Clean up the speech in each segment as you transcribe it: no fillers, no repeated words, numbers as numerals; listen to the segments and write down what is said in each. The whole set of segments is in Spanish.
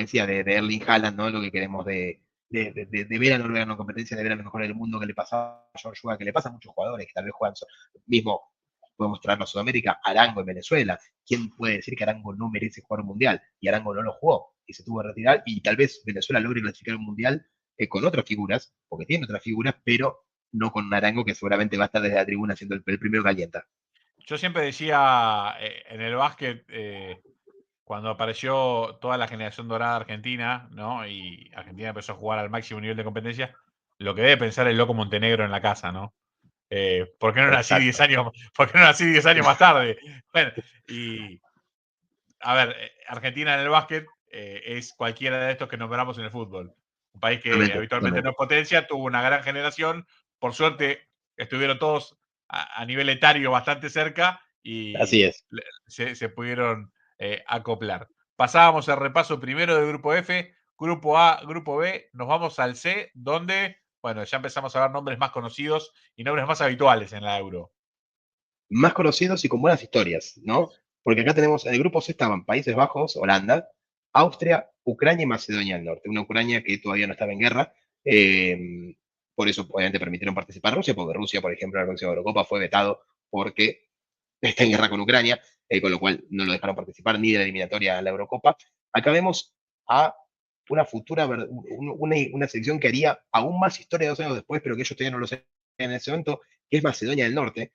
decía de Erling Haaland, ¿no? Lo que queremos de ver a Noruega en una competencia, de ver a lo mejor en el mundo que le pasa a George Weah, que le pasa a muchos jugadores que tal vez juegan mismo, podemos traerlo a Sudamérica, Arango en Venezuela. ¿Quién puede decir que Arango no merece jugar un mundial? Y Arango no lo jugó y se tuvo que retirar, y tal vez Venezuela logre clasificar un mundial con otras figuras, porque tiene otras figuras, pero no con Arango, que seguramente va a estar desde la tribuna siendo el primero que calienta. Yo siempre decía en el básquet, cuando apareció toda la generación dorada argentina, ¿no? Y Argentina empezó a jugar al máximo nivel de competencia, lo que debe pensar el loco Montenegro en la casa, ¿no? ¿Por qué no nací 10 Exacto. años, ¿por qué no nací 10 años más tarde? Bueno, y a ver, Argentina en el básquet es cualquiera de estos que nombramos en el fútbol. Un país que Totalmente, habitualmente no totalmente. es potencia, tuvo una gran generación, por suerte estuvieron todos a nivel etario bastante cerca Así y es. se pudieron acoplar. Pasábamos el repaso primero del grupo F, grupo A, grupo B, nos vamos al C, donde, bueno, ya empezamos a ver nombres más conocidos y nombres más habituales en la Euro. Más conocidos y con buenas historias, ¿no? Porque acá tenemos, en el grupo C estaban Países Bajos, Holanda, Austria, Ucrania y Macedonia del Norte. Una Ucrania que todavía no estaba en guerra, por eso obviamente permitieron participar Rusia, porque Rusia, por ejemplo, en la próxima Eurocopa fue vetado porque está en guerra con Ucrania, con lo cual no lo dejaron participar ni de la eliminatoria a la Eurocopa. Acá vemos a una futura, una selección que haría aún más historia 2 años después, pero que ellos todavía no lo saben en ese momento, que es Macedonia del Norte.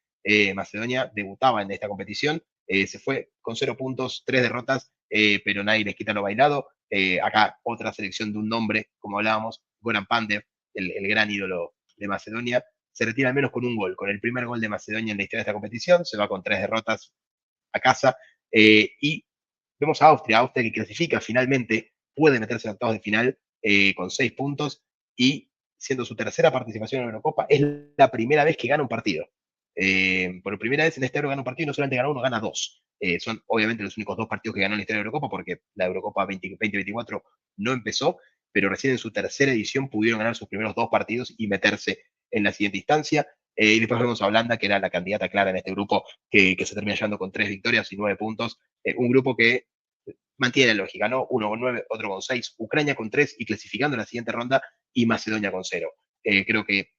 Macedonia debutaba en esta competición, se fue con 0 puntos, 3 derrotas, pero nadie les quita lo bailado. Acá otra selección de un nombre, como hablábamos, Goran Pandev, el gran ídolo de Macedonia, se retira al menos con un gol, con el primer gol de Macedonia en la historia de esta competición, se va con 3 derrotas a casa, y vemos a Austria, Austria que clasifica finalmente, puede meterse en octavos de final con 6 puntos, y siendo su tercera participación en la Eurocopa, es la primera vez que gana un partido. Por primera vez en este Euro gana un partido y no solamente gana uno, gana dos. Son obviamente los únicos 2 partidos que ganó en la historia de la Eurocopa, porque la Eurocopa 2024 no empezó, pero recién en su tercera edición pudieron ganar sus primeros 2 partidos y meterse en la siguiente instancia. Y después vemos a Holanda, que era la candidata clara en este grupo, que se termina llevando con 3 victorias y 9 puntos. Un grupo que mantiene la lógica, ¿no? Uno con 9, otro con 6, Ucrania con 3 y clasificando en la siguiente ronda, y Macedonia con 0. Creo que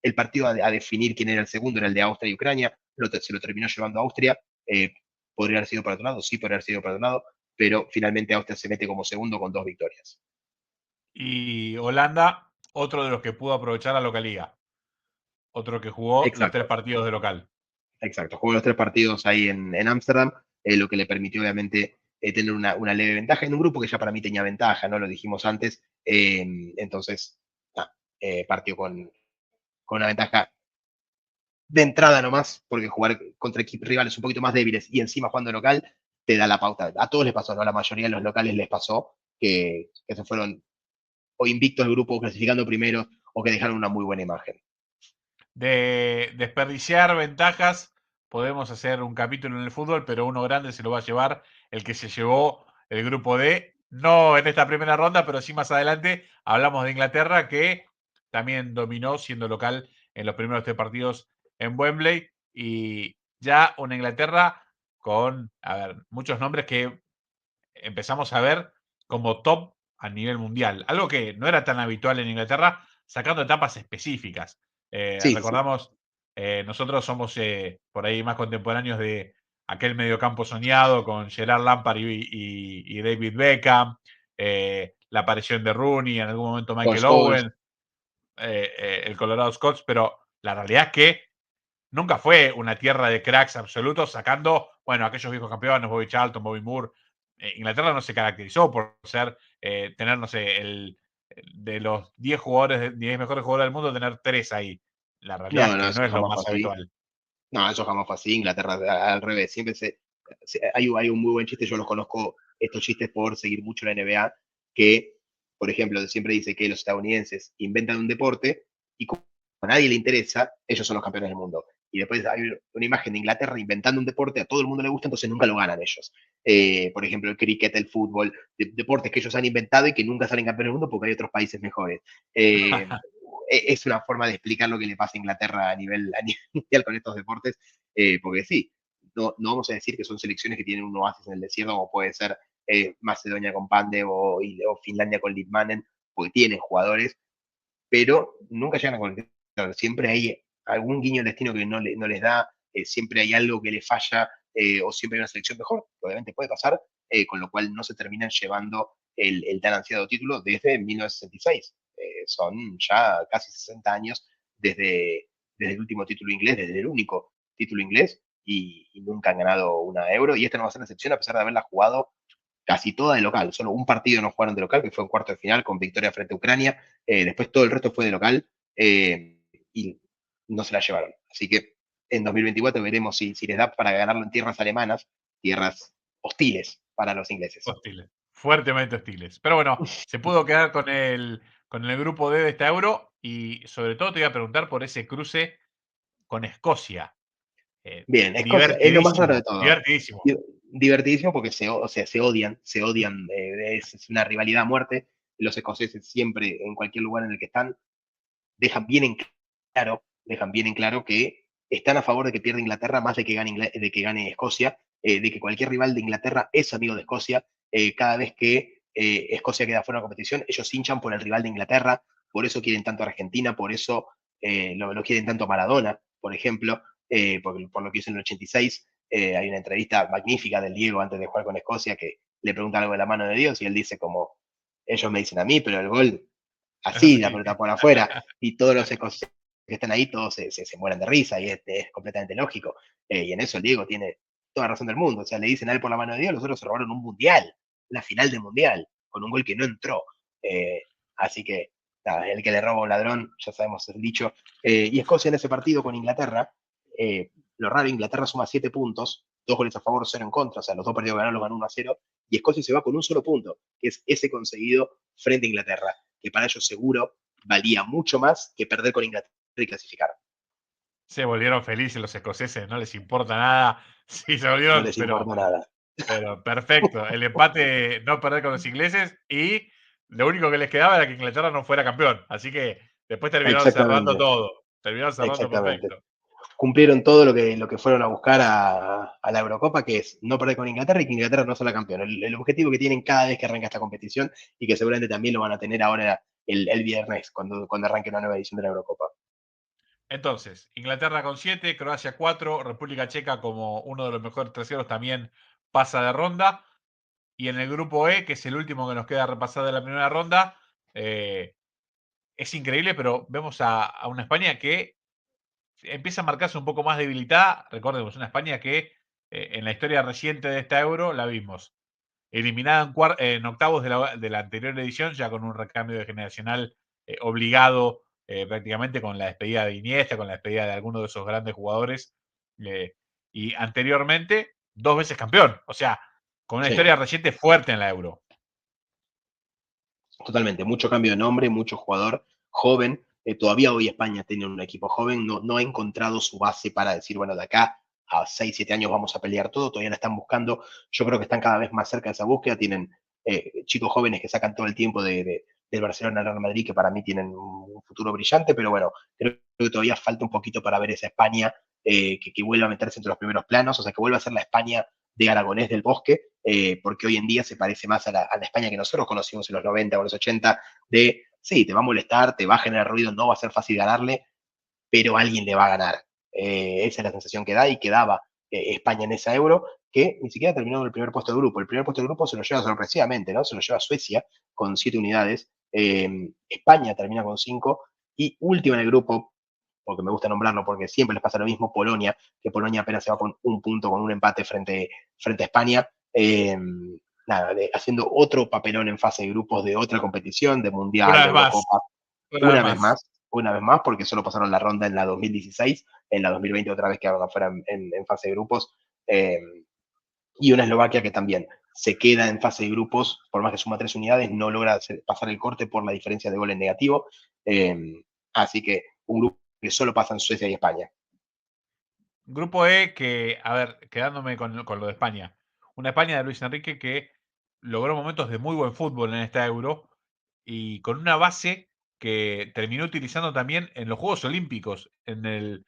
el partido a definir quién era el segundo era el de Austria y Ucrania, se lo terminó llevando a Austria. Podría haber sido para otro lado, sí podría haber sido para otro lado, pero finalmente Austria se mete como segundo con 2 victorias. Y Holanda, otro de los que pudo aprovechar la localidad. Otro que jugó los 3 Exacto, partidos de local. exacto. Jugó los 3 partidos ahí en Ámsterdam, lo que le permitió obviamente tener una leve ventaja en un grupo que ya para mí tenía ventaja, ¿no? Lo dijimos antes. Entonces, partió con una ventaja de entrada nomás, porque jugar contra equipos rivales un poquito más débiles y encima jugando local, te da la pauta. A todos les pasó, ¿no? A la mayoría de los locales les pasó que se fueron o invictos el grupo, clasificando primero, o que dejaron una muy buena imagen. De desperdiciar ventajas, podemos hacer un capítulo en el fútbol, pero uno grande se lo va a llevar el que se llevó el grupo D. No en esta primera ronda, pero sí más adelante. Hablamos de Inglaterra, que también dominó siendo local en los primeros 3 partidos en Wembley. Y ya una Inglaterra con, a ver, muchos nombres que empezamos a ver como top a nivel mundial. Algo que no era tan habitual en Inglaterra, sacando etapas específicas. Sí, sí, sí. Recordamos, nosotros somos por ahí más contemporáneos de aquel mediocampo soñado con Gerard Lampard y David Beckham, la aparición de Rooney, en algún momento Paul Michael Scholes. Owen, el Colorado Scots, pero la realidad es que nunca fue una tierra de cracks absolutos, sacando, bueno, aquellos viejos campeones, Bobby Charlton, Bobby Moore. Inglaterra no se caracterizó por ser, tener, no sé, de los 10 jugadores, 10 mejores jugadores del mundo, tener 3 ahí. La realidad es No, no, que no eso es lo jamás fue más así. habitual. No, eso jamás fue así. Inglaterra al revés. Siempre hay un muy buen chiste, yo los conozco estos chistes por seguir mucho la NBA, que, por ejemplo, siempre dice que los estadounidenses inventan un deporte y como a nadie le interesa, ellos son los campeones del mundo. Y después hay una imagen de Inglaterra inventando un deporte, a todo el mundo le gusta, entonces nunca lo ganan ellos. Por ejemplo, el cricket, el fútbol, deportes que ellos han inventado y que nunca salen campeones del mundo porque hay otros países mejores. Es una forma de explicar lo que le pasa a Inglaterra a nivel mundial con estos deportes, porque sí, no vamos a decir que son selecciones que tienen un oasis en el desierto, como puede ser Macedonia con Pandev o Finlandia con Litmanen, porque tienen jugadores, pero nunca llegan a conectar. Siempre hay algún guiño del destino que no les da, siempre hay algo que les falla, o siempre hay una selección mejor, obviamente puede pasar, con lo cual no se terminan llevando el tan ansiado título desde 1966. Son ya casi 60 años desde el último título inglés, desde el único título inglés, y nunca han ganado una Euro, y esta no va a ser la excepción a pesar de haberla jugado casi toda de local. Solo un partido no jugaron de local, que fue un cuarto de final con victoria frente a Ucrania. Después todo el resto fue de local, y no se la llevaron. Así que en 2024 veremos si les da para ganarlo en tierras alemanas, tierras hostiles para los ingleses. Hostiles, fuertemente hostiles. Pero bueno, se pudo quedar con el grupo D de esta Euro y sobre todo te iba a preguntar por ese cruce con Escocia. Bien, Escocia es lo más raro de Divertidísimo, todo. divertidísimo. Divertidísimo porque o sea, se odian, es una rivalidad a muerte. Los escoceses siempre, en cualquier lugar en el que están, dejan bien en dejan bien en claro que están a favor de que pierda Inglaterra más de que gane Escocia, de que cualquier rival de Inglaterra es amigo de Escocia. Cada vez que Escocia queda fuera de la competición, ellos hinchan por el rival de Inglaterra, por eso quieren tanto a Argentina, por eso lo quieren tanto a Maradona, por ejemplo, por lo que hizo en el 86. Hay una entrevista magnífica del Diego antes de jugar con Escocia que le pregunta algo de la mano de Dios y él dice como, ellos me dicen a mí, pero el gol así, la Así. pelota por afuera, y todos los ecos que están ahí, todos se mueren de risa, y es completamente lógico. Y en eso el Diego tiene toda razón del mundo. O sea, le dicen a él por la mano de Dios, los otros se robaron un mundial, la final de mundial, con un gol que no entró. Eh, Así que, nada, el que le roba a un ladrón, ya sabemos el dicho. Y Escocia en ese partido con Inglaterra, lo raro, Inglaterra suma 7 puntos, 2 goles a favor, 0 en contra, o sea, los dos partidos ganaron, los ganó 1-0, y Escocia se va con un solo punto, que es ese conseguido frente a Inglaterra, que para ellos seguro valía mucho más que perder con Inglaterra y clasificar. Se volvieron felices los escoceses, no les importa nada. Sí, se No volvieron, les importa nada. pero perfecto. El empate, no perder con los ingleses y lo único que les quedaba era que Inglaterra no fuera campeón. Así que después terminaron cerrando Exactamente, todo. Terminaron cerrando exactamente. perfecto. Cumplieron todo lo que fueron a buscar a la Eurocopa, que es no perder con Inglaterra y que Inglaterra no sea la campeona. El objetivo que tienen cada vez que arranca esta competición y que seguramente también lo van a tener ahora el viernes cuando arranque una nueva edición de la Eurocopa. Entonces, Inglaterra con 7, Croacia 4, República Checa como uno de los mejores terceros también pasa de ronda. Y en el grupo E, que es el último que nos queda repasar de la primera ronda, es increíble, pero vemos a una España que empieza a marcarse un poco más debilitada. Recordemos, una España que en la historia reciente de esta Euro la vimos eliminada en octavos de la anterior edición, ya con un recambio de generacional obligado prácticamente con la despedida de Iniesta, con la despedida de alguno de esos grandes jugadores. eh, y anteriormente, 2 veces campeón. O sea, con una Sí, historia reciente fuerte en la Euro. totalmente. Mucho cambio de nombre, mucho jugador joven. Todavía hoy España tiene un equipo joven, no ha encontrado su base para decir, bueno, de acá a 6 7 años vamos a pelear todo, todavía la están buscando. Yo creo que están cada vez más cerca de esa búsqueda. Tienen chicos jóvenes que sacan todo el tiempo del Barcelona al Real Madrid, que para mí tienen un futuro brillante, pero bueno, creo que todavía falta un poquito para ver esa España que vuelva a meterse entre los primeros planos, o sea, que vuelva a ser la España de Aragonés del Bosque, porque hoy en día se parece más a la España que nosotros conocimos en los 90 o los 80, de, sí, te va a molestar, te va a generar ruido, no va a ser fácil ganarle, pero alguien le va a ganar. Esa es la sensación que da y que daba España en esa Euro, que ni siquiera terminó en el primer puesto de grupo. El primer puesto de grupo se lo lleva sorpresivamente, ¿no? Se lo lleva Suecia con 7 unidades, España termina con 5 y última en el grupo, porque me gusta nombrarlo porque siempre les pasa lo mismo, Polonia, que Polonia apenas se va con un punto, con un empate frente a España. Nada, haciendo otro papelón en fase de grupos de otra competición, de Mundial, Una de vez más, Eurocopa, una vez más. una vez más, porque solo pasaron la ronda en la 2016, en la 2020 otra vez quedaron afuera en fase de grupos, eh, y una Eslovaquia que también se queda en fase de grupos, por más que suma 3 unidades, no logra pasar el corte por la diferencia de gol en negativo, así que un grupo que solo pasan Suecia y España. Grupo E que, a ver, quedándome con lo de España. Una España de Luis Enrique que logró momentos de muy buen fútbol en esta Euro y con una base que terminó utilizando también en los Juegos Olímpicos, en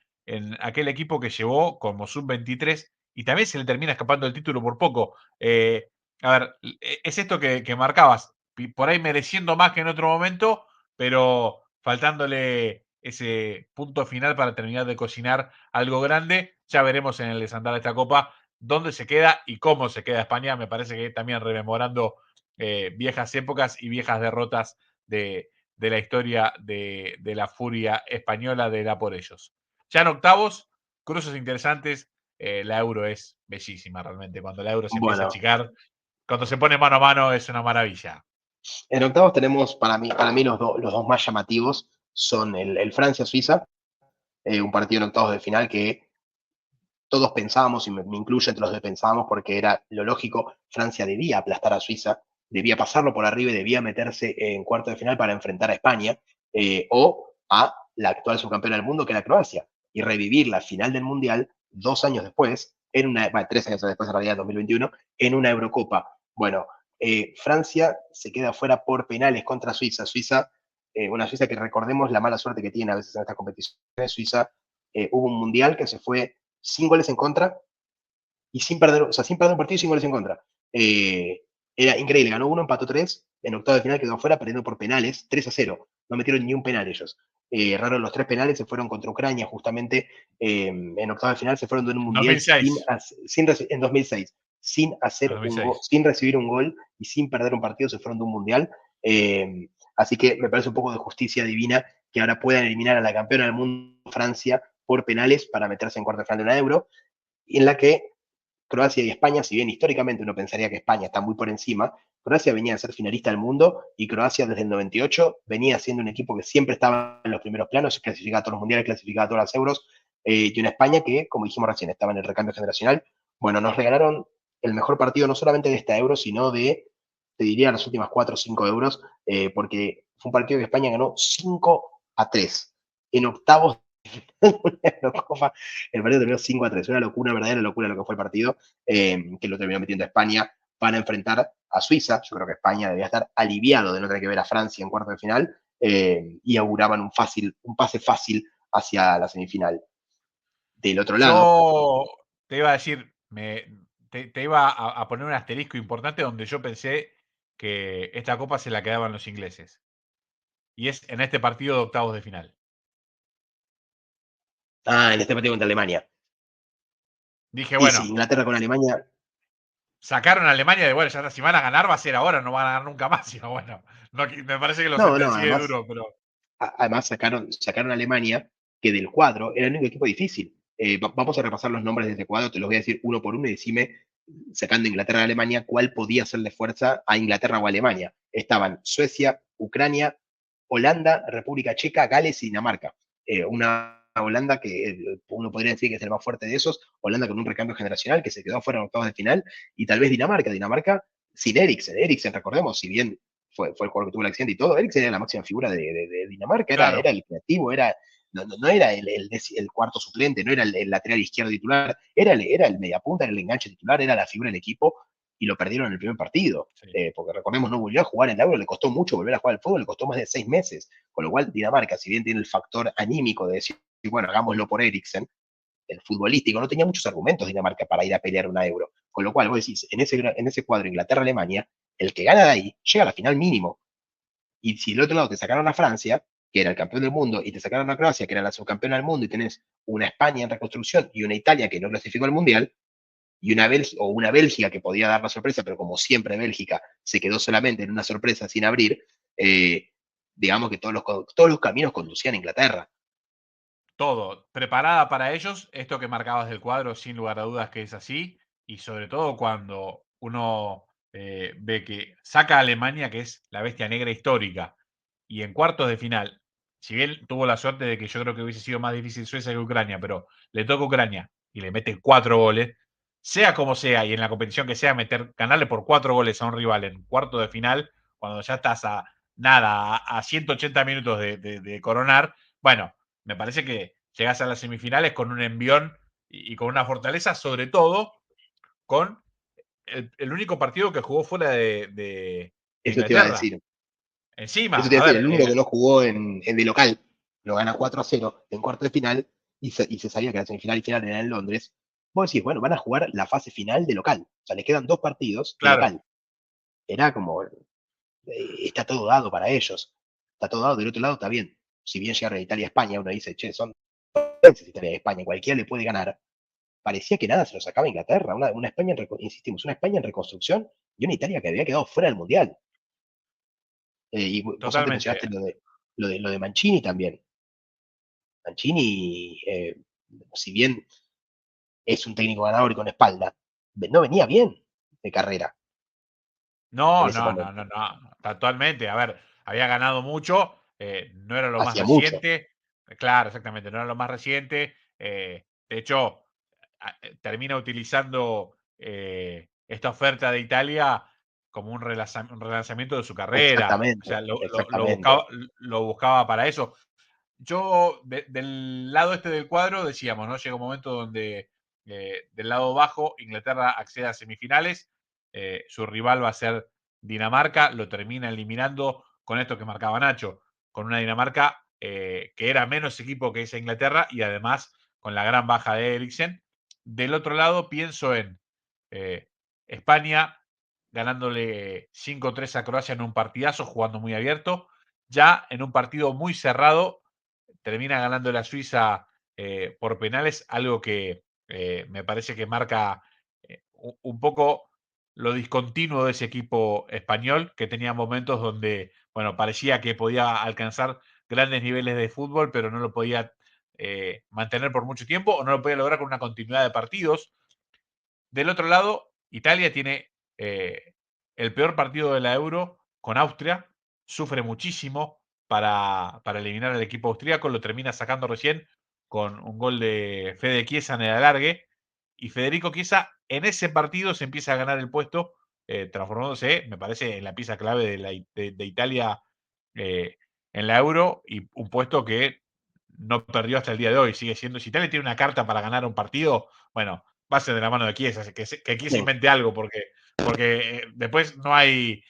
aquel equipo que llevó como sub-23 y también se le termina escapando el título por poco. A ver, es esto que marcabas, por ahí mereciendo más que en otro momento, pero faltándole ese punto final para terminar de cocinar algo grande. Ya veremos en el desandar de esta Copa dónde se queda y cómo se queda España. Me parece que también rememorando viejas épocas y viejas derrotas de la historia de la furia española de la por ellos. Ya en octavos, cruces interesantes. La Euro es bellísima realmente. Cuando la Euro se empieza a Bueno, achicar, cuando se pone mano a mano es una maravilla. en octavos tenemos para mí los dos más llamativos son el Francia-Suiza, un partido en octavos de final que todos pensábamos, y me incluyo entre los que pensábamos, porque era lo lógico, Francia debía aplastar a Suiza, debía pasarlo por arriba y debía meterse en cuarto de final para enfrentar a España o a la actual subcampeona del mundo, que era Croacia, y revivir la final del Mundial 2 años después, bueno, 3 años después, en realidad, 2021, en una Eurocopa. Bueno, Francia se queda fuera por penales contra Suiza. Una Suiza que recordemos la mala suerte que tiene a veces en estas competiciones. Suiza hubo un Mundial que se fue sin goles en contra y sin perder, o sea, sin perder un partido y sin goles en contra. Era increíble, ganó uno, empató tres, en octavo de final quedó afuera perdiendo por penales, 3-0. No metieron ni un penal ellos. Erraron los 3 penales, se fueron contra Ucrania justamente en octavo de final, se fueron de un En mundial 2006. en 2006, sin En hacer un gol, 2006. sin recibir un gol y sin perder un partido, se fueron de un mundial. Así que me parece un poco de justicia divina que ahora puedan eliminar a la campeona del mundo, Francia, por penales para meterse en cuarto de final de una Euro, en la que Croacia y España, si bien históricamente uno pensaría que España está muy por encima, Croacia venía a ser finalista del mundo y Croacia desde el 98 venía siendo un equipo que siempre estaba en los primeros planos, clasificaba a todos los mundiales, clasificaba a todas las euros, y una España que, como dijimos recién, estaba en el recambio generacional. Bueno, nos regalaron el mejor partido no solamente de esta euro, sino de, te diría, las últimas 4 o 5 euros, porque fue un partido que España ganó 5-3 en octavos Eurocopa. El partido terminó 5-3, una locura, verdadera locura lo que fue el partido, que lo terminó metiendo a España para enfrentar a Suiza. Yo creo que España debía estar aliviado de no tener que ver a Francia en cuarto de final, y auguraban un pase fácil hacia la semifinal. Del otro lado, Yo te iba a decir, te iba a poner un asterisco importante donde yo pensé que esta copa se la quedaban los ingleses. Y es en este partido de octavos de final. en este partido contra Alemania. Dije, Y sí, bueno, Inglaterra con Alemania. sacaron a Alemania de, bueno, ya si van a ganar va a ser ahora, no van a ganar nunca más, sino bueno, no, me parece que lo No, no, sentencié además duro, pero además sacaron a Alemania, que del cuadro era el único equipo difícil. Vamos a repasar los nombres de este cuadro, te los voy a decir uno por uno y decime, sacando Inglaterra a Alemania, cuál podía hacerle fuerza a Inglaterra o a Alemania. Estaban Suecia, Ucrania, Holanda, República Checa, Gales y Dinamarca. Una Holanda que uno podría decir que es el más fuerte de esos, Holanda con un recambio generacional que se quedó fuera en octavos de final, y tal vez Dinamarca sin Eriksen, recordemos, si bien fue el jugador que tuvo el accidente y todo, Eriksen era la máxima figura de Dinamarca, era claro, el creativo, no era el cuarto suplente, no era el lateral izquierdo titular, era el mediapunta, era el enganche titular, era la figura del equipo, y lo perdieron en el primer partido. sí. Porque recordemos, no volvió a jugar en el Euro, le costó mucho volver a jugar al fútbol, le costó más de 6 meses. Con lo cual, Dinamarca, si bien tiene el factor anímico de decir, bueno, hagámoslo por Eriksen, el futbolístico, no tenía muchos argumentos Dinamarca para ir a pelear una Euro. Con lo cual, vos decís, en ese cuadro Inglaterra-Alemania, el que gana de ahí llega a la final mínimo. Y si del otro lado te sacaron a Francia, que era el campeón del mundo, y te sacaron a Croacia, que era la subcampeona del mundo, y tenés una España en reconstrucción y una Italia que no clasificó al Mundial, y una Bélgica que podía dar la sorpresa, pero como siempre Bélgica se quedó solamente en una sorpresa sin abrir, digamos que todos los caminos conducían a Inglaterra. Todo, preparada para ellos, esto que marcabas del cuadro, sin lugar a dudas que es así, y sobre todo cuando uno ve que saca a Alemania, que es la bestia negra histórica, y en cuartos de final, si bien tuvo la suerte de que yo creo que hubiese sido más difícil Suecia que Ucrania, pero le toca a Ucrania y le mete 4 goles, sea como sea, y en la competición que sea, ganarle por 4 goles a un rival en cuartos de final, cuando ya estás a nada, a 180 minutos de coronar, bueno, me parece que llegás a las semifinales con un envión y con una fortaleza, sobre todo con el único partido que jugó fuera de Eso te iba a Inglaterra. decir. Encima, Eso te iba a a decir, ver, el único que no jugó de local, lo gana 4-0 en cuarto de final, y se sabía que la semifinal y final era en Londres. Vos decís, bueno, van a jugar la fase final de local. O sea, les quedan 2 partidos de claro, local. era como, está todo dado para ellos, está todo dado, del otro lado está bien, si bien llegaron a Italia y España, uno dice, che, son Italia y España, cualquiera le puede ganar, parecía que nada se lo sacaba Inglaterra, una España, insistimos, una España en reconstrucción y una Italia que había quedado fuera del Mundial. Y vos antes Totalmente. mencionaste lo de Mancini también. Mancini, si bien es un técnico ganador y con espalda, no venía bien de carrera en No, ese no, no, no, momento. no, totalmente. A ver, había ganado mucho, no era lo más Hacía mucho, reciente. Claro, exactamente, no era lo más reciente. De hecho, termina utilizando esta oferta de Italia como un relanzamiento de su carrera. O exactamente, sea, exactamente. lo buscaba para eso. Yo, del lado este del cuadro, decíamos, ¿no? Llega un momento donde del lado bajo Inglaterra accede a semifinales, su rival va a ser Dinamarca, lo termina eliminando con esto que marcaba Nacho, con una Dinamarca que era menos equipo que esa Inglaterra y además con la gran baja de Eriksen. Del otro lado pienso en eh, España ganándole 5-3 a Croacia en un partidazo, jugando muy abierto, ya en un partido muy cerrado termina ganando la Suiza por penales, algo que me parece que marca un poco lo discontinuo de ese equipo español, que tenía momentos donde, bueno, parecía que podía alcanzar grandes niveles de fútbol, pero no lo podía mantener por mucho tiempo o no lo podía lograr con una continuidad de partidos. Del otro lado, Italia tiene el peor partido de la Euro con Austria, sufre muchísimo para eliminar al equipo austríaco, lo termina sacando recién con un gol de Fede Chiesa en el alargue, y Federico Chiesa en ese partido se empieza a ganar el puesto, transformándose, me parece, en la pieza clave de Italia eh, en la Euro, y un puesto que no perdió hasta el día de hoy, sigue siendo, si Italia tiene una carta para ganar un partido, bueno, va a ser de la mano de Chiesa, que Chiesa Sí, invente algo, porque después no hay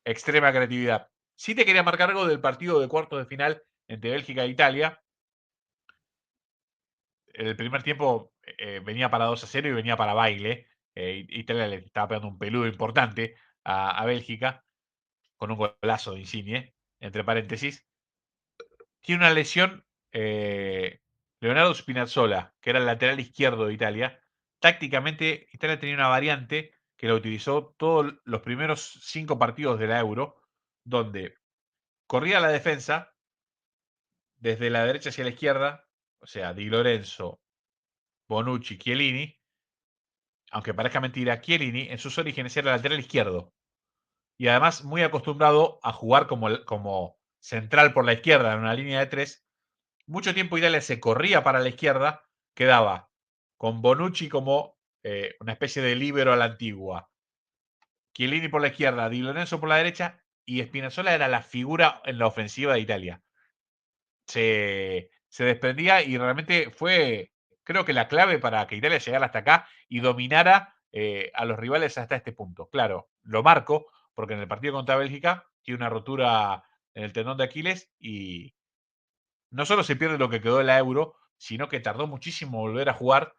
extrema creatividad. Sí te quería marcar algo del partido de cuartos de final entre Bélgica e Italia. El primer tiempo venía para 2-0 y venía para baile. Italia le estaba pegando un peludo importante a Bélgica, con un golazo de Insigne, entre paréntesis. Tiene una lesión Leonardo Spinazzola, que era el lateral izquierdo de Italia. Tácticamente, Italia tenía una variante que la utilizó todos los primeros 5 partidos de la Euro, donde corría la defensa desde la derecha hacia la izquierda, o sea, Di Lorenzo, Bonucci, Chiellini, aunque parezca mentira, Chiellini en sus orígenes era lateral izquierdo y además muy acostumbrado a jugar como central por la izquierda en una línea de 3. Mucho tiempo Italia se corría para la izquierda, quedaba con Bonucci como una especie de líbero a la antigua, Chiellini por la izquierda, Di Lorenzo por la derecha, y Spinazzola era la figura en la ofensiva de Italia. Se desprendía y realmente fue, creo que la clave para que Italia llegara hasta acá y dominara a los rivales hasta este punto. Claro, lo marco porque en el partido contra Bélgica tiene una rotura en el tendón de Aquiles y no solo se pierde lo que quedó de la Euro, sino que tardó muchísimo volver a jugar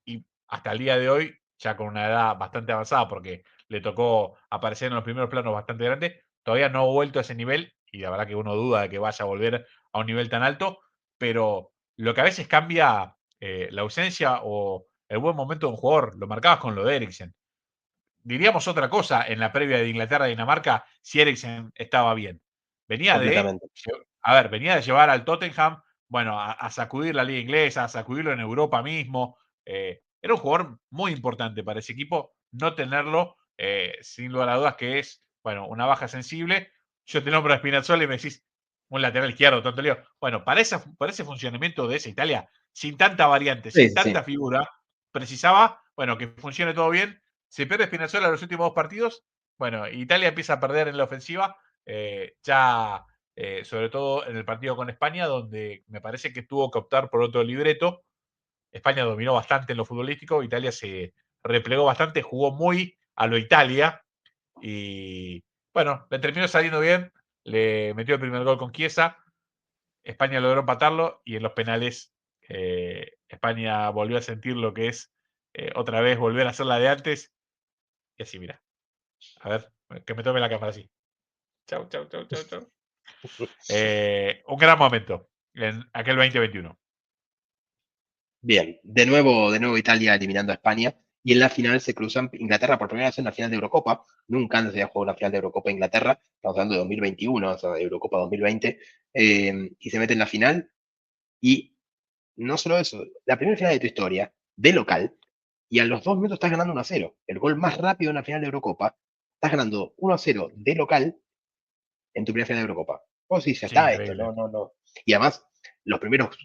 y hasta el día de hoy, ya con una edad bastante avanzada, porque le tocó aparecer en los primeros planos bastante grandes, todavía no ha vuelto a ese nivel y la verdad que uno duda de que vaya a volver a un nivel tan alto, pero lo que a veces cambia la ausencia o el buen momento de un jugador, lo marcabas con lo de Eriksen. Diríamos otra cosa en la previa de Inglaterra-Dinamarca si Eriksen estaba bien. Venía de, completamente. a ver, venía de llevar al Tottenham, bueno, a sacudir la liga inglesa, a sacudirlo en Europa mismo. Era un jugador muy importante para ese equipo. No tenerlo, sin lugar a dudas, que es, bueno, una baja sensible. Yo te nombro a Spinazzola y me decís, un lateral izquierdo, tanto lío. Bueno, para ese funcionamiento de esa Italia, sin tanta variante, Sí, sin sí, sí, tanta figura, precisaba, bueno, que funcione todo bien. Se pierde Spinazzola los últimos 2 partidos. Bueno, Italia empieza a perder en la ofensiva. Ya sobre todo en el partido con España, donde me parece que tuvo que optar por otro libreto. España dominó bastante en lo futbolístico, Italia se replegó bastante, jugó muy a lo Italia y bueno, le terminó saliendo bien, le metió el primer gol con Chiesa, España logró empatarlo y en los penales España volvió a sentir lo que es otra vez volver a hacer la de antes y así, mira. A ver, que me tome la cámara así. Chau, chau, chau, chau, chau. Un gran momento en aquel 2021. Bien, de nuevo Italia eliminando a España. Y en la final se cruzan Inglaterra por primera vez en la final de Eurocopa. Nunca antes se había jugado una final de Eurocopa Inglaterra. Estamos hablando de 2021, o sea, de Eurocopa 2020. Y se mete en la final. Y no solo eso, la primera final de tu historia, de local, y a los 2 minutos estás ganando 1-0. El gol más rápido en la final de Eurocopa. Estás ganando 1-0 de local en tu primera final de Eurocopa. Vos sí, ya Sí, está esto, increíble. no, no, no. Y además, los primeros,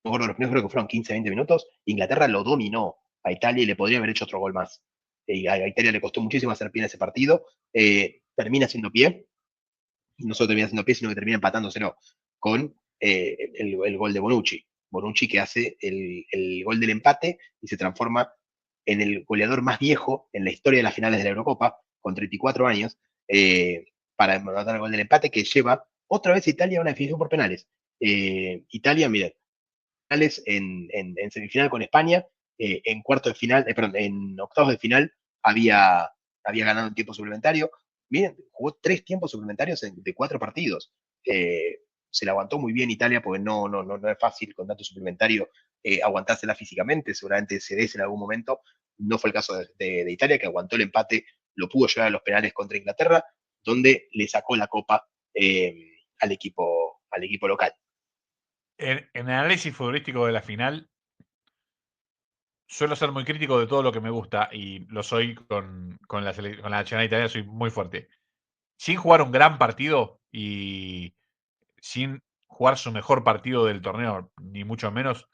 los primeros creo que fueron 15, 20 minutos, Inglaterra lo dominó a Italia y le podría haber hecho otro gol más. Y a Italia le costó muchísimo hacer pie en ese partido. Termina haciendo pie, y no solo termina haciendo pie, sino que termina empatándoselo con el gol de Bonucci. Bonucci que hace el gol del empate y se transforma en el goleador más viejo en la historia de las finales de la Eurocopa, con 34 años, para anotar el gol del empate que lleva otra vez Italia a una definición por penales. Italia, miren, penales en semifinal con España, en cuarto de final, perdón, en octavos de final había ganado un tiempo suplementario. Miren, jugó 3 tiempos suplementarios de 4 partidos. Eh, se la aguantó muy bien Italia porque no es fácil con dato suplementario aguantársela físicamente, seguramente se des en algún momento. No fue el caso de Italia, que aguantó el empate, lo pudo llevar a los penales contra Inglaterra, donde le sacó la copa al equipo local. En el análisis futbolístico de la final, suelo ser muy crítico de todo lo que me gusta y lo soy con la nacional italiana, soy muy fuerte. Sin jugar un gran partido y sin jugar su mejor partido del torneo, ni mucho menos,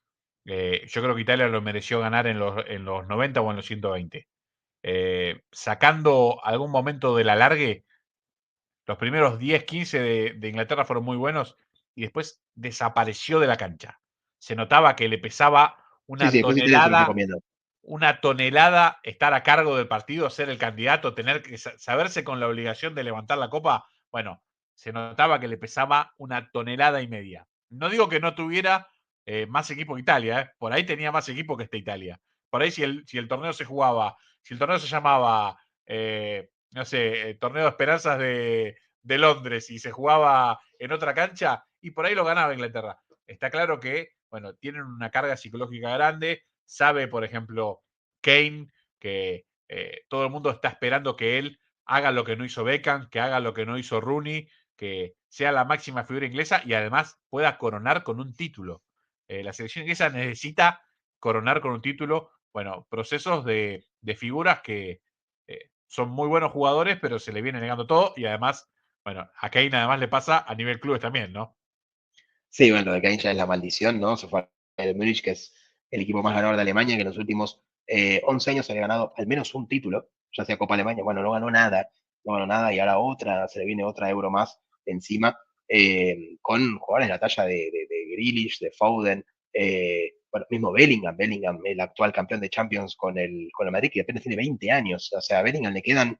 yo creo que Italia lo mereció ganar en los 90 o en los 120. Sacando algún momento del alargue, los primeros 10, 15 de Inglaterra fueron muy buenos y después desapareció de la cancha. Se notaba que le pesaba Sí, sí, después Italia se lo fue comiendo. una tonelada estar a cargo del partido, ser el candidato, tener que saberse con la obligación de levantar la copa. Bueno, se notaba que le pesaba una tonelada y media. No digo que no tuviera más equipo que Italia, por ahí tenía más equipo que esta Italia. Por ahí si el torneo se jugaba, si el torneo se llamaba, no sé, Torneo de Esperanzas de Londres y se jugaba en otra cancha, y por ahí lo ganaba Inglaterra. Está claro que, bueno, tienen una carga psicológica grande, sabe, por ejemplo, Kane, que todo el mundo está esperando que él haga lo que no hizo Beckham, que haga lo que no hizo Rooney, que sea la máxima figura inglesa y además pueda coronar con un título. La selección inglesa necesita coronar con un título. Bueno, procesos de figuras que son muy buenos jugadores, pero se le viene negando todo y además, bueno, a Kane además le pasa a nivel clubes también, ¿no? Sí, bueno, lo de Kane ya es la maldición, ¿no? Se fue al Múnich, que es el equipo más ganador de Alemania, que en los últimos 11 años había ganado al menos un título, ya sea Copa Alemania. Bueno, no ganó nada, y ahora se le viene otra Euro más encima, con jugadores de la talla de Grealish, de Foden, bueno, mismo Bellingham, el actual campeón de Champions con el Madrid, que apenas tiene 20 años. O sea, a Bellingham le quedan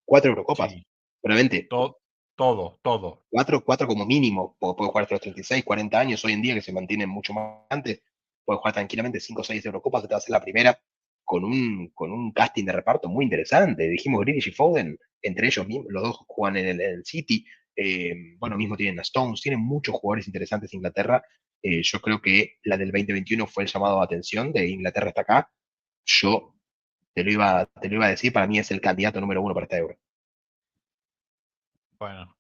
4 Eurocopas, Sí, probablemente. todo. Cuatro como mínimo, puede jugar hasta los 36, 40 años, hoy en día que se mantienen mucho más antes, puede jugar tranquilamente 5 o 6 Eurocopas, esta va a ser la primera con un casting de reparto muy interesante. Dijimos Grealish y Foden, entre ellos mismos, los dos juegan en el City, bueno, mismo tienen a Stones, tienen muchos jugadores interesantes en Inglaterra. Yo creo que la del 2021 fue el llamado de atención de Inglaterra está acá. Yo te lo iba a decir, para mí es el candidato número uno para esta Euro. Bueno,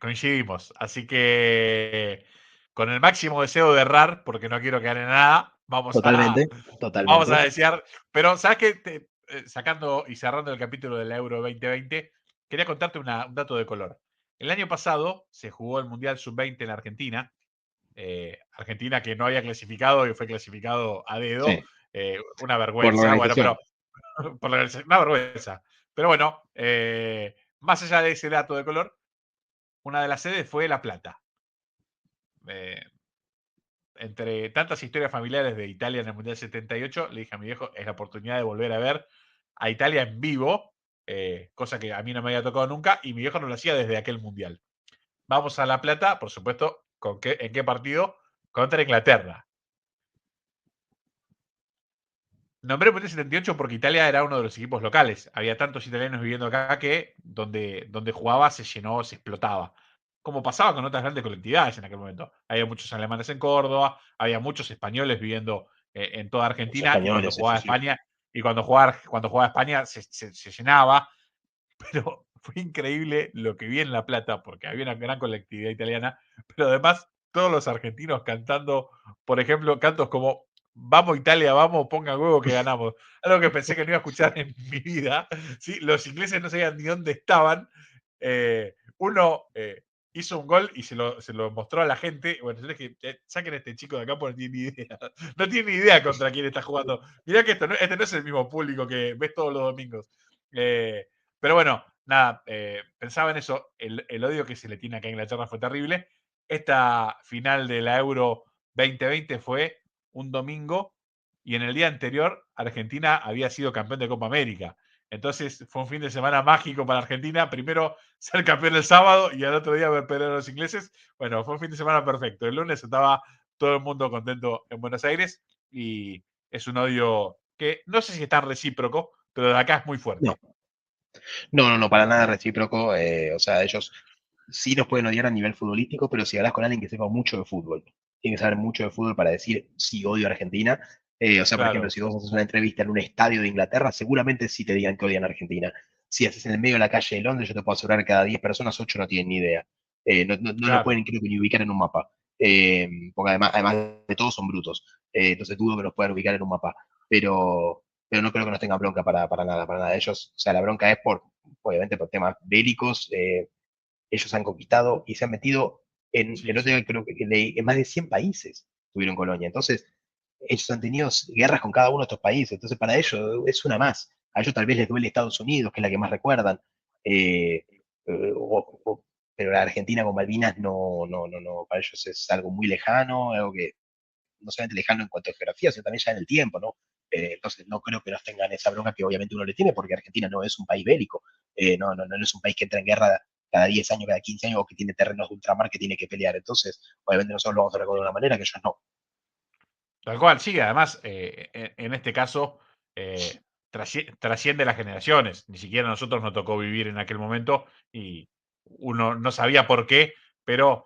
coincidimos. Así que con el máximo deseo de errar, porque no quiero quedar en nada, Totalmente, vamos a totalmente. desear. Pero, ¿sabes qué? Sacando y cerrando el capítulo del Euro 2020, quería contarte un dato de color. El año pasado se jugó el Mundial Sub-20 en Argentina. Argentina que no había clasificado y fue clasificado a dedo. Sí, Una por la vergüenza. Bueno, pero organización. una vergüenza. Pero bueno, más allá de ese dato de color, una de las sedes fue La Plata. Eh, Entre tantas historias familiares de Italia en el Mundial 78, le dije a mi viejo, es la oportunidad de volver a ver a Italia en vivo, cosa que a mí no me había tocado nunca, y mi viejo no lo hacía desde aquel Mundial. Vamos a La Plata, por supuesto, ¿en qué partido? Contra Inglaterra. nombré Mundial 78 porque Italia era uno de los equipos locales. Había tantos italianos viviendo acá que donde jugaba se llenó, se explotaba. Como pasaba con otras grandes colectividades en aquel momento. Había muchos alemanes en Córdoba, había muchos españoles viviendo en toda Los Argentina, y cuando españoles, jugaba eso sí. España, cuando jugaba España se llenaba. Pero fue increíble lo que vi en La Plata, porque había una gran colectividad italiana, pero además todos los argentinos cantando, por ejemplo, cantos como Vamos Italia, vamos, ponga huevo que ganamos. Algo que pensé que no iba a escuchar en mi vida. ¿Sí? Los ingleses no sabían ni dónde estaban. Uno hizo un gol y se lo mostró a la gente. Bueno, yo les dije, saquen a este chico de acá porque no tiene ni idea. No tiene ni idea contra quién está jugando. Mirá que este no es el mismo público que ves todos los domingos. Eh, pero bueno, nada, pensaba en eso. El odio que se le tiene acá a Inglaterra fue terrible. Esta final de la Euro 2020 fue un domingo y en el día anterior Argentina había sido campeón de Copa América. Entonces fue un fin de semana mágico para Argentina. Primero ser campeón el sábado y al otro día ver perder a los ingleses. Bueno, fue un fin de semana perfecto. El lunes estaba todo el mundo contento en Buenos Aires y es un odio que no sé si es tan recíproco, pero de acá es muy No, fuerte. no, no, no, para nada recíproco. O sea, ellos sí nos pueden odiar a nivel futbolístico, pero si hablas con alguien que sepa mucho de fútbol, tiene que saber mucho de fútbol para decir sí odio a Argentina. O sea, por ejemplo, Claro, si vos haces una entrevista en un estadio de Inglaterra, seguramente sí te digan que odian a Argentina. Si haces en el medio de la calle de Londres, yo te puedo asegurar que cada 10 personas, 8 no tienen ni idea. No lo claro. pueden, creo que, ni ubicar en un mapa. Porque además de todos son brutos. Entonces dudo que los puedan ubicar en un mapa. Pero no creo que nos tengan bronca para nada, para nada. Ellos, o sea, la bronca es obviamente, por temas bélicos. Ellos han conquistado y se han metido Sí, el otro sí. día creo que en más de 100 países tuvieron colonia. Entonces, ellos han tenido guerras con cada uno de estos países. Entonces, para ellos es una más. A ellos tal vez les duele Estados Unidos, que es la que más recuerdan. Eh, pero la Argentina con Malvinas no, para ellos es algo muy lejano, algo que no solamente lejano en cuanto a geografía, sino también ya en el tiempo, ¿no? Entonces no creo que nos tengan esa bronca que obviamente uno le tiene, porque Argentina no es un país bélico, no es un país que entra en guerra cada 10 años, cada 15 años, o que tiene terrenos de ultramar que tiene que pelear. Entonces, obviamente nosotros lo vamos a recordar de una manera que ellos no. Tal cual, sí, además, en este caso, trasciende las generaciones. Ni siquiera a nosotros nos tocó vivir en aquel momento y uno no sabía por qué, pero,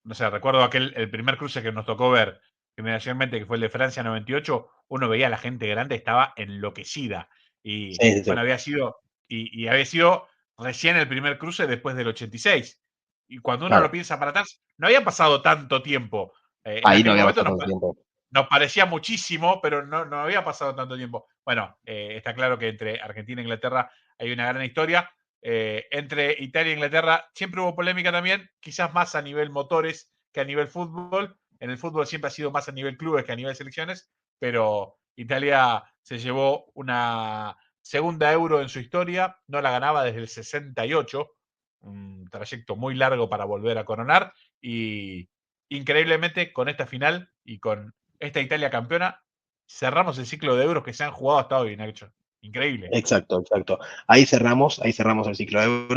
no sé, recuerdo el primer cruce que nos tocó ver generacionalmente, que fue el de Francia 98, uno veía a la gente grande, estaba enloquecida. Y Sí, sí, sí. bueno, había sido recién el primer cruce después del 86. Y cuando uno lo Claro, piensa para atrás, no había pasado tanto tiempo. En ahí no aquel había momento pasado tanto tiempo. nos parecía muchísimo, pero no había pasado tanto tiempo. Bueno, está claro que entre Argentina e Inglaterra hay una gran historia. Entre Italia e Inglaterra siempre hubo polémica también, quizás más a nivel motores que a nivel fútbol. En el fútbol siempre ha sido más a nivel clubes que a nivel selecciones, pero Italia se llevó una segunda Euro en su historia, no la ganaba desde el 68, un trayecto muy largo para volver a coronar, y increíblemente con esta final y con esta Italia campeona, cerramos el ciclo de euros que se han jugado hasta hoy, Nacho. Increíble. Exacto, exacto. Ahí cerramos el ciclo de euros.